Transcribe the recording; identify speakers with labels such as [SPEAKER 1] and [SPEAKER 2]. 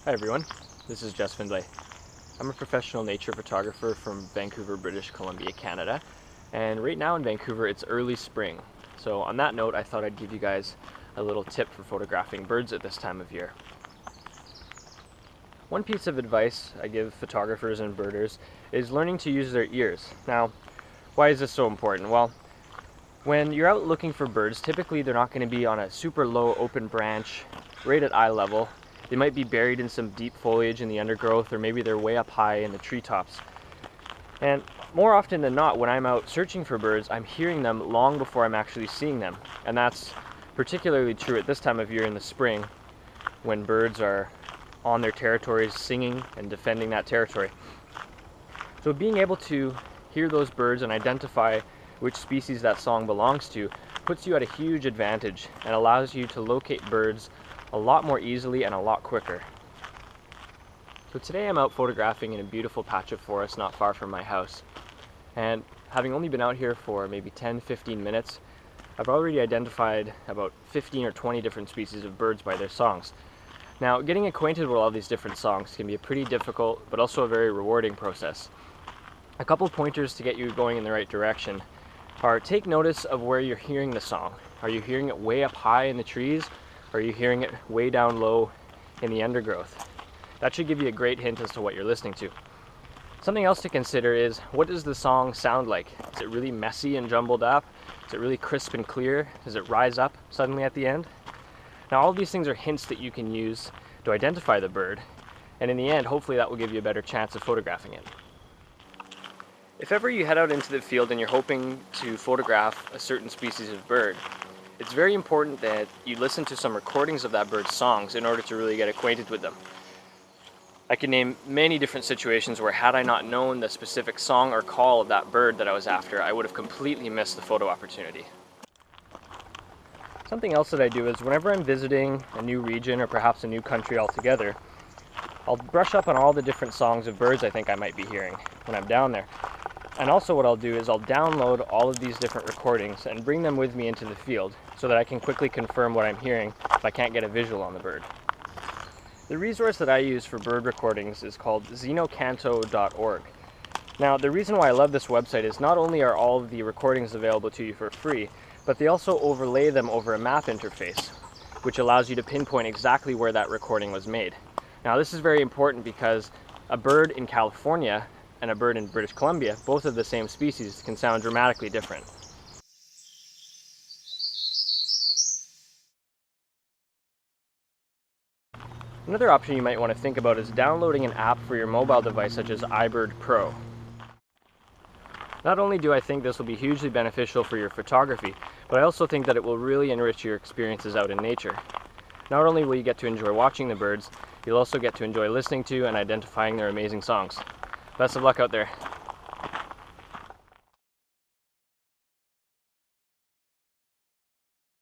[SPEAKER 1] Hi everyone, this is Jess Findlay. I'm a professional nature photographer from Vancouver, British Columbia, Canada. And right now in Vancouver, it's early spring. So on that note, I thought I'd give you guys a little tip for photographing birds at this time of year. One piece of advice I give photographers and birders is learning to use their ears. Now, why is this so important? Well, when you're out looking for birds, typically they're not going to be on a super low open branch right at eye level. They might be buried in some deep foliage in the undergrowth, or maybe they're way up high in the treetops. And more often than not, when I'm out searching for birds, I'm hearing them long before I'm actually seeing them. And that's particularly true at this time of year in the spring, when birds are on their territories singing and defending that territory. So being able to hear those birds and identify which species that song belongs to puts you at a huge advantage and allows you to locate birds a lot more easily and a lot quicker. So today I'm out photographing in a beautiful patch of forest not far from my house. And having only been out here for maybe 10-15 minutes, I've already identified about 15 or 20 different species of birds by their songs. Now, getting acquainted with all these different songs can be a pretty difficult but also a very rewarding process. A couple pointers to get you going in the right direction are: take notice of where you're hearing the song. Are you hearing it way up high in the trees? Or are you hearing it way down low in the undergrowth? That should give you a great hint as to what you're listening to. Something else to consider is, what does the song sound like? Is it really messy and jumbled up? Is it really crisp and clear? Does it rise up suddenly at the end? Now, all of these things are hints that you can use to identify the bird, and in the end, hopefully that will give you a better chance of photographing it. If ever you head out into the field and you're hoping to photograph a certain species of bird, it's very important that you listen to some recordings of that bird's songs in order to really get acquainted with them. I can name many different situations where, had I not known the specific song or call of that bird that I was after, I would have completely missed the photo opportunity. Something else that I do is, whenever I'm visiting a new region or perhaps a new country altogether, I'll brush up on all the different songs of birds I think I might be hearing when I'm down there. And also what I'll do is I'll download all of these different recordings and bring them with me into the field so that I can quickly confirm what I'm hearing if I can't get a visual on the bird. The resource that I use for bird recordings is called xenocanto.org. Now, the reason why I love this website is not only are all of the recordings available to you for free, but they also overlay them over a map interface, which allows you to pinpoint exactly where that recording was made. Now, this is very important because a bird in California and a bird in British Columbia, both of the same species, can sound dramatically different. Another option you might want to think about is downloading an app for your mobile device such as iBird Pro. Not only do I think this will be hugely beneficial for your photography, but I also think that it will really enrich your experiences out in nature. Not only will you get to enjoy watching the birds, you'll also get to enjoy listening to and identifying their amazing songs. Best of luck out there.